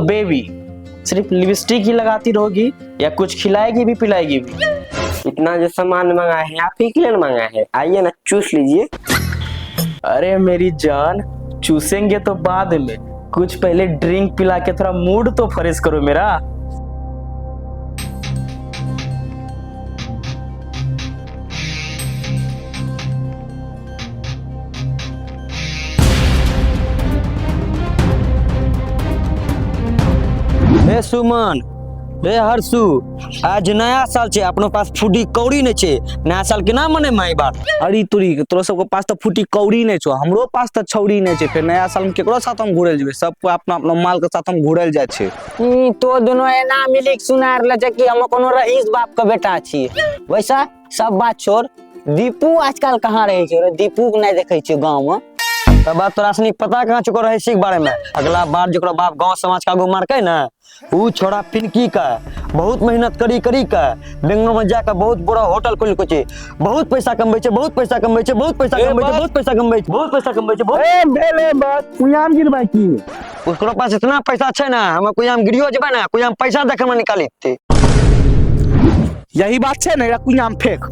Baby, सिर्फ lipstick ही लगाती रहोगी या कुछ खिलाएगी भी पिलाएगी भी? इतना जो सामान मंगाए हैं आप ही के लिए मंगाए हैं, आइए ना चूस लीजिए। अरे मेरी जान, चूसेंगे तो बाद में, कुछ पहले ड्रिंक पिला के थोड़ा मूड तो फ्रेश करो मेरा। रे सुमन, रे हर्षु, आज नया साल छे, अपनो पास फूटी कौड़ी नहीं छे। नया साल के ना मने माई बात। अरे तुरी तोरो सबके पास तो फूटी कौड़ी नहीं छो, हमरो पास तो छौड़ी नहीं छे। फिर नया साल में केकरो साथ हम घुरल जेबे? सबको अपना अपना माल के साथ हम घुरल जाय छे। तो दोनों एना मिली सुनार ले कि हम कोनो रईस बाप का बेटा छी। वैसा सब बात छोड़, दीपू आजकल कहाँ रहे छे रे? दीपू के नहीं देखे छे गांव में। तब बात तोरा सनी पता कहाँ चुको रहे के बारे में? अगला बार जकरो बाप गांव समाज का आगू मारके ना, ऊ छोड़ा पिनकी का बहुत मेहनत करी का बेंगलोर में जाकर बहुत बड़ा होटल खोल के छे, बहुत पैसा कमबै छे, बहुत पैसा कमबै छे, बहुत पैसा कमबै छे, बहुत पैसा कमबै छे, बहुत पैसा कमबै छे, बहुत ए भेले बात कुयाम गिरबा की। उसको पास इतना पैसा छे ना, हम कुयाम गिरियो जेबे ना, कुयाम पैसा देखे में निकाली थे। यही बात छे ना, कुयाम फेंक।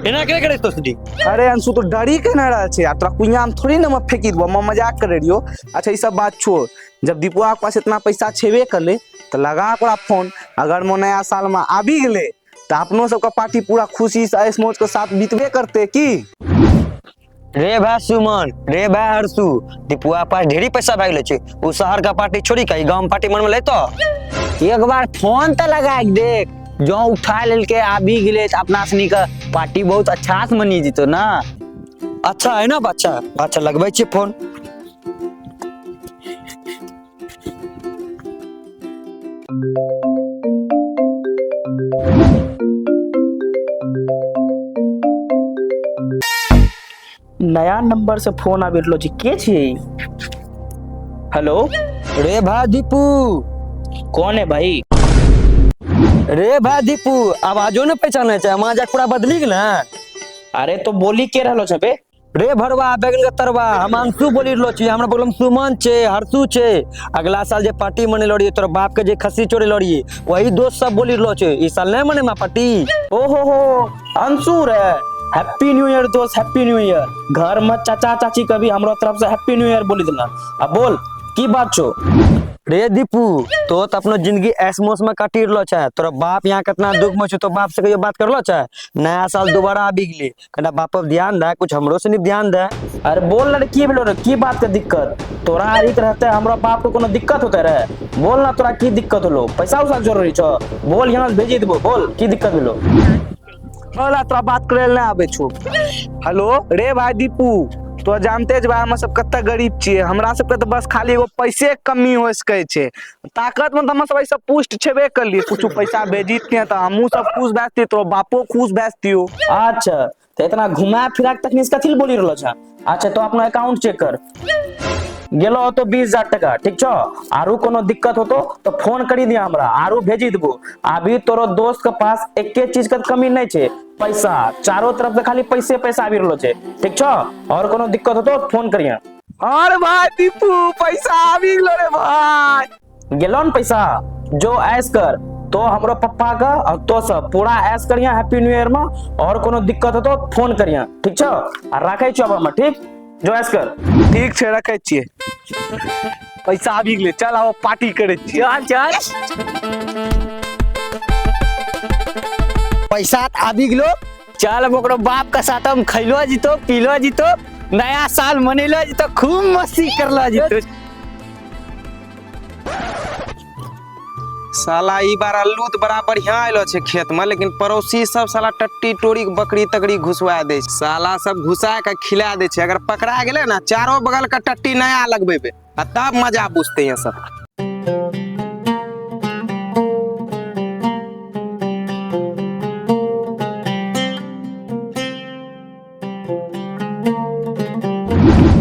एना के करे तो सदी। अरे अंशु तो डरी के ना रह छे, आ तोरा कुयाम थोड़ी ना मैं फेंकी देबो, मैं मजाक कर रियो। अच्छा ये सब बात छोड़, जब दीपुआ के पास इतना पैसा छेबे करले तो लगा ओकरा फोन। अगर मो नया साल में आबी गेले तो अपनो सबका पार्टी पूरा खुशी से ऐश मौज के साथ बीतबे करते की। रे भाई सुमन, रे भाई हर्षु, दीपुआ पास ढेरी पैसा भाग ले छे, उ शहर का पार्टी छोड़ी का गांव में पार्टी मन में ले तो एक बार फोन तो लगा के देख, जो उठा लेल के आबी गेले तो अपना सनी का पार्टी बहुत अच्छा से मनी जीतो ना। अच्छा है ना बच्चा, अच्छा लगबै छे फोन। नया नंबर से फोन आबि रहलो छी, के छियै? हेलो, रे भाई दीपू। कौन है भाई? रे भाई दीपू, आवाजो न पहचाने छे, मां पूरा बदली गेल। अरे तो बोली के रहलो छे बे? रे भरवा बैगन के तरवा, हम अंशु बोली रहलो छी, हमरा बोलम सुमन छे, हर्षु छे। अगला साल जे पार्टी मने लड़िए, तोर बाप के जे खस्सी चोरी लड़िए, वही दोस्त सब बोली रहलो छे, इस साल नहीं मने मा पार्टी। ओहो हो, अंशु रे, हैप्पी न्यू ईयर दोस्त, हैप्पी न्यू ईयर। घर में चाचा चाची कभी हमरो तरफ से हैप्पी न्यू ईयर बोली देना। अब बोल की बात छो? रे दीपू, तो अपनो जिंदगी ऐस मौस में काटी रहलो छे, तोरा बाप यहाँ कितना दुख में छे, तो बाप से कहियो बात करलो छे? नया साल दोबारा आबी गेली, कना बाप पर ध्यान दे, कुछ हमरो से नहीं ध्यान दे। अरे बोल ना रे, की भेलो रे, की बात के दिक्कत? तोरा आरिक रहते हमरा बाप को कोनो दिक्कत होते रे? बोल ना तोरा की दिक्कत होलो? पैसा उसा जरूरी छो? बोल यहाँ भेजी देबो, बोल की दिक्कत भेलो? बोला तोरा बात करे ना आबे छो। हेलो रे भाई दीपू, तो जानते जे हम सब कत्ता गरीब छिए, हमरा सब के तो बस खाली एगो पैसे कमी हो सके छे। ताकत में हम सब ऐसा पुष्ट छेबे कर लिए, कुछ पैसा भेजिते तो हमहू सब खुश बैठती, तो बापो खुश बैठतियो। अच्छा तो इतना घुमा फिरा के तकनीस कथी बोली रहलो छा? अच्छा तो अपना अकाउंट चेक कर, गेलो तो 20,000 टका, ठीक छो? आरु कोनो दिक्कत हो तो फोन करी दिया हमरा, आरु भेजी देबो। अभी तोरो दोस्त के पास एके चीज के कमी नहीं छे, पैसा। चारों तरफ से खाली पैसे पैसा आबि रहलो छे, ठीक छो? और कोनो दिक्कत हो तो फोन करिया। अरे भाई दीपू, पैसा आबि गेलो रे भाई। गेलो न पैसा, जो ऐश कर तो हमरो पप्पा का और तो सब पूरा ऐश करिया हैप्पी न्यू ईयर में। और कोनो दिक्कत हो तो फोन करिया, ठीक छो? और राखै छो अब, ठीक? जो ऐश कर। ठीक छे, रखे छिए। पैसा आबि गेले, चल आओ पार्टी करे छिए। चल पैसा आबि गेलो, चल अब ओकरो बाप का साथ हम खैलो जीतो, पीलो जीतो, नया साल मनेलो जीतो, खूब मस्ती करलो जीतो। साला ई बार अल्लू तो बड़ा बढ़िया आइलो छे खेत में, लेकिन पड़ोसी सब साला टट्टी टोरी बकरी तकड़ी घुसवा दे, साला सब घुसा के खिला दे छे। अगर पकड़ा गेले ना, चारों बगल का टट्टी नया लगबेबे, तब मजा बुझते हैं सब।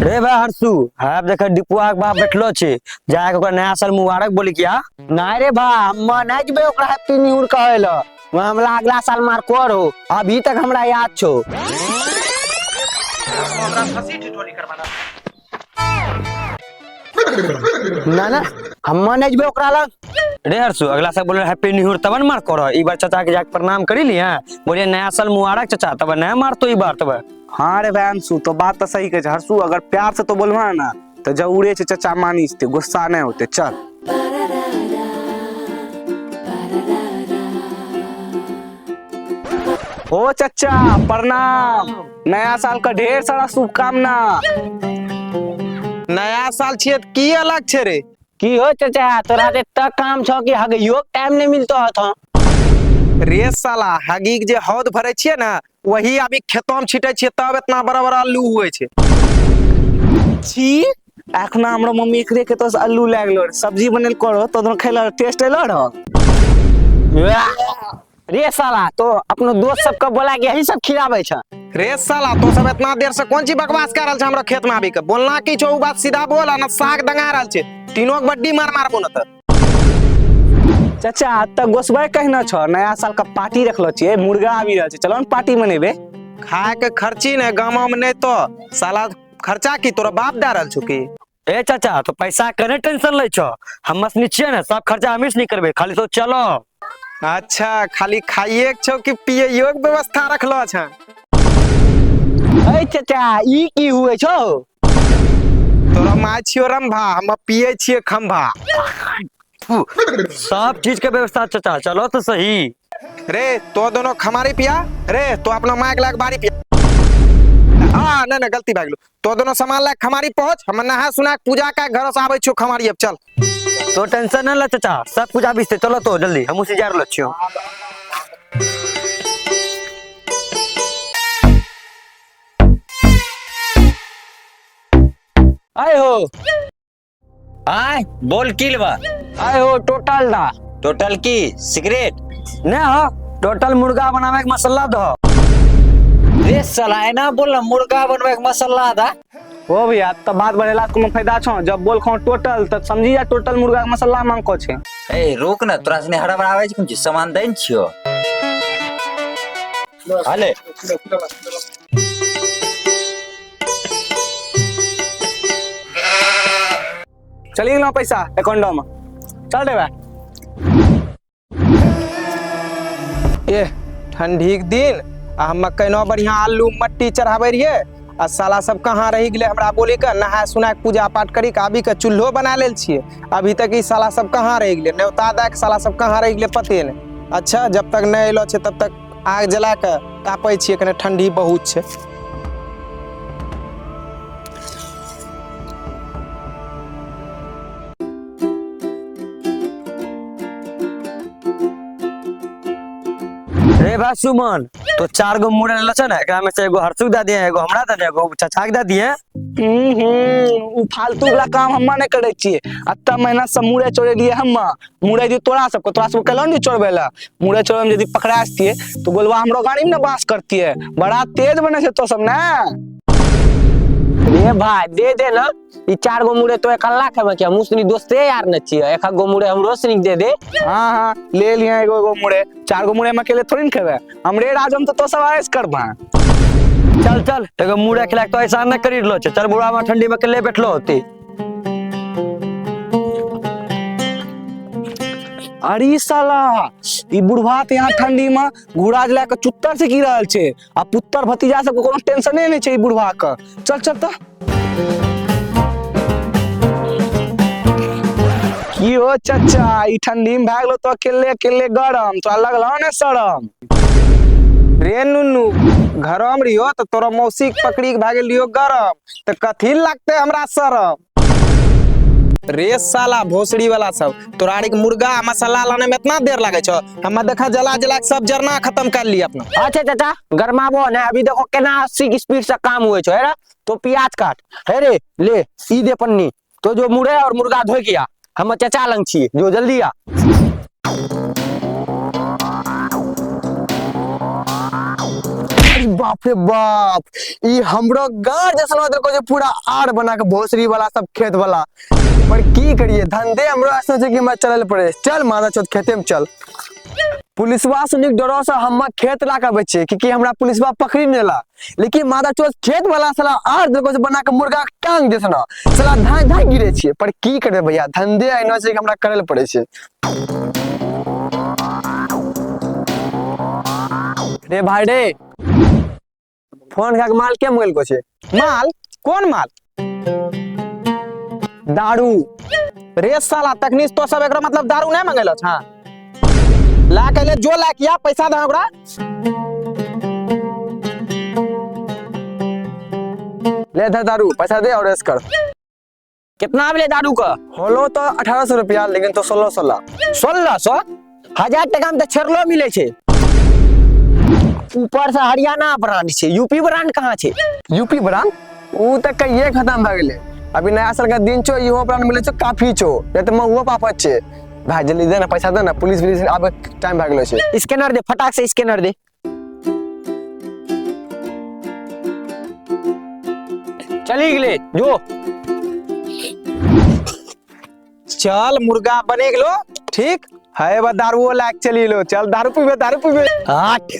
रे भाई हर्षु, आप देख दीपुआ के बाप बैठलो छे, जाके ओकरा नया साल मुबारक बोली क्या? नहीं रे भाई, हम नहीं जेबे ओकरा हैप्पी न्यू ईयर कहलो, हमरा अगला साल मार कोर हो, अभी तक हमरा याद छो। हमरा फंसी ठिठोली करवाना। ना ना हम नहीं जबे ओकरा लग। रे हर्षु अगला साल बोले हैप्पी न्यू ईयर तब न मार करो। ई बार चाचा के जाके प्रणाम करी लिया, बोलिए नया साल मुबारक चाचा, तब नया मार तो ई बार तब। हाँ रे भाई अंशु, तो बात तो सही कहे हर्षु, अगर प्यार से तो बोलवा ना तो जरूरे से चचा मानिस थे, गुस्सा नहीं होते। चल ओ चचा प्रणाम, नया साल का ढेर सारा शुभकामना। नया साल छिए त की अलग छे रे? की हो चाचा तोरा ते तक काम छ कि हगइयो टाइम नहीं मिलतो था। रे साला हगी के जे हौद भरे छिए ना वही अभी खेतों में छिटे छिए तब इतना बड़ा बड़ा आलू हुए छे। छी एखना हमरा मम्मी एकरे के तो आलू लाग लो, सब्जी बनल करो तो दोनों खैला टेस्ट एलो रह। रे साला तो अपनो दोस्त सबके बोला के यही सब खिलावे छ। रे साला तो सब इतना देर से कौन ची बकवास कर रहल छे हमरा खेत में आबी के? बोलना की छौ उ बात सीधा बोल, ना साग दंगा रहल छे। तीनों के बड्डी मार मार बोन त। चाचा तब गोसबे कहना छ नया साल का पार्टी रखलो छिए, मुर्गा आबी रहल छे, चलो न पार्टी मनेबे। खाए के खर्ची ने गाँव में नहीं तो साला खर्चा की तोरा बाप दे रहल छु की? ए चाचा तो पैसा कने टेंशन ले छो, हम मस नीचे ना सब खर्चा हमीश नहीं करबे, खाली तो चलो। अच्छा खाली खाइए के छौ कि पिए योग व्यवस्था रखलो छ? ए चाचा ई की हुए छो? तोरा माय छियो रंभा, हम पिए छिए खंभा। सब चीज के व्यवस्था चाचा, चलो तो सही। रे तो दोनों खमारी पिया, रे तो अपना माय के लाग बारी पिया। हाँ नहीं नहीं गलती भाग लो, तो दोनों सामान लाग खमारी पहुंच, हम नहा सुना के पूजा का घर से आवे छो खमारी। अब चल तो टेंशन न ले चाचा, सब कुछ अभी से चलो तो जल्दी, हम उसी जा रहल छियो। आए हो आय बोल किल बा। आए हो टोटल दा टोटल की सिगरेट? ने हो टोटल मुर्गा बनावे के मसाला दो। रे साला एना बोल मुर्गा बनवे के मसाला दा। ओ भैया तब बात बढ़ेला तुम फायदा छो, जब बोल खो टोटल तब समझी जा टोटल मुर्गा के मसाला मांग को छे। ए रोक ना, तोरा सने हड़ा बनावे छै कुछ सामान दैन छियो। हाले चली गेलो पैसा अकाउंट में, चल देबे। ये ठंडी के दिन आ हम कैनो बढ़िया आलू मट्टी चढ़ावे रहिए आ साला सब कहाँ रह गेले हमरा बोले के नहा सुना के पूजा पाठ करी के अभी के चूल्हो बना लेल छिए। अभी तक ई साला सब कहाँ रह गेले, न्योता दा के साला सब कहाँ रह गेले पते नहीं। अच्छा जब तक नहीं एलो छे तब तक आग जला के तापै छिए, कने ठंडी बहुत छे। रे भाई सुमन तो 4 गो मुड़े ल छ ना, एकरा में से एगो हर्षुक दा दिए, एगो हमरा दा दिए, एगो चाचा के दा दिए। उ फालतू वाला काम हम नहीं करे छिए। अत्ता महीना से मुड़े चोरे लिए हम, मुड़े दी तोरा सबको कहलो नहीं चोरबे ला। मुड़े चोरे में यदि पकड़ा आती तो बोलवा हमरो गाड़ी में ना बांस करती है, बड़ा तेज बने से तो सब ना। रे भाई दे दे ना, ई 4 गो मुड़े तो अकेला खेबे क्या? मुसनी दोस्ते यार न छिए, एक गो मुड़े हमरो सनी दे दे। हाँ हाँ ले लिया एगो एगो मुड़े, 4 गो मुड़े में अकेले थोड़ी न खेबे, हमरे राजम तो सब आयस करबा। चल चल एगो मुड़े खिला तो ऐसा न करी लो छ, चल बुढ़ा में ठंडी में अकेले बैठलो होती। अरे साला ई बुढ़वा त यहाँ ठंडी में घोड़ा जला के चुत्तर से गिर रहल छे, आ पुत्तर भतीजा सबको कोनो टेंशने नहीं छे ई बुढ़वा का। चल चल तो की हो चाचा ई ठंडी में भाग लो तो अकेले अकेले गरम तो लगलो ने शरम। रे नुनू घरों में रहियो तो तोरा मौसी के पकड़ी के भागे लियो गरम, तो कथी लगते हमरा शरम? रे साला भोसड़ी वाला सब तोराड़ी के मुर्गा मसाला लाने में इतना देर लगे छो, हम देखा जला जला के सब जरना खत्म कर लिया अपना। अच्छा चाचा गरमाबो ने, अभी देखो केना 80 की स्पीड से काम हुए छो। हेरा तो प्याज काट, हे रे ले ई दे पन्नी, तो जो मुड़े और मुर्गा धोई किया हम चाचा लंग छी, जो जल्दी आ। बाप रे बाप, ई हमरो गांव जैसा देखो जे पूरा आड़ बना के भोसरी वाला सब खेत वाला, पर की करिए धंधे हमरो ऐसा छै कि मैं चलल पड़े। चल मादा चोत खेते में चल। पुलिसवा सुनिक डरो से हम खेत ला के बेचे क्योंकि हमरा पुलिसवा पकड़ी नहीं ला, लेकिन मादा चोर खेत वाला साला आर देखो से बना के मुर्गा के टांग दे सना साला धाय धाय गिरे छिए। पर की करे भैया, धंधे एना से हमरा करे ले पड़े छै। रे भाई रे, फोन का माल के मोबाइल को छै? माल? कौन माल? दारू। रे साला तकनीस तो सब एकरा मतलब दारू नहीं मंगेलो छ? ला के ले जो ला किया पैसा दे ओकरा। ले धर दारू, पैसा दे और रेस कर। कितना मिले दारू का? होलो तो 1800 रुपया, लेकिन तो 1600। 1600? 1000 टका में तो छरलो मिले छे। ऊपर से हरियाणा ब्रांड छे, यूपी ब्रांड कहाँ छे? यूपी ब्रांड ऊ तक कहिए खत्म भ गेले। अभी नया साल का दिन छो, इहो ब्रांड मिले छो काफी छो, ये तो महुआ पापत छे। भाई जल्दी दे ना, पैसा दे ना, पुलिस आबे टाइम भ गेलो छे। स्कैनर दे, फटाक से स्कैनर दे। चली गेले जो। चल मुर्गा बने गेलो, ठीक है बा दारू ला के चली लो। चल दारू पीबे, दारू पीबे। 8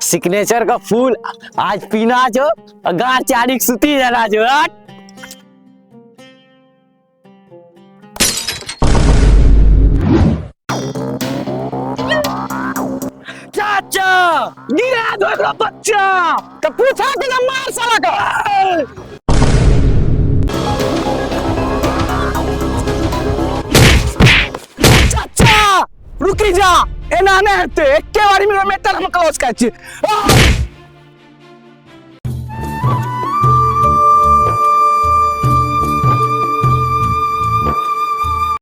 सिग्नेचर का फूल आज पीना जो, अगार चारिक सुती जाना जो। 8 चाचा गिरा दो एकरा बच्चा तो पूछा के ना मार साला का। चाचा रुकी जा, एना ने हते एके बारी में मेटल हम क्लोज कर छी।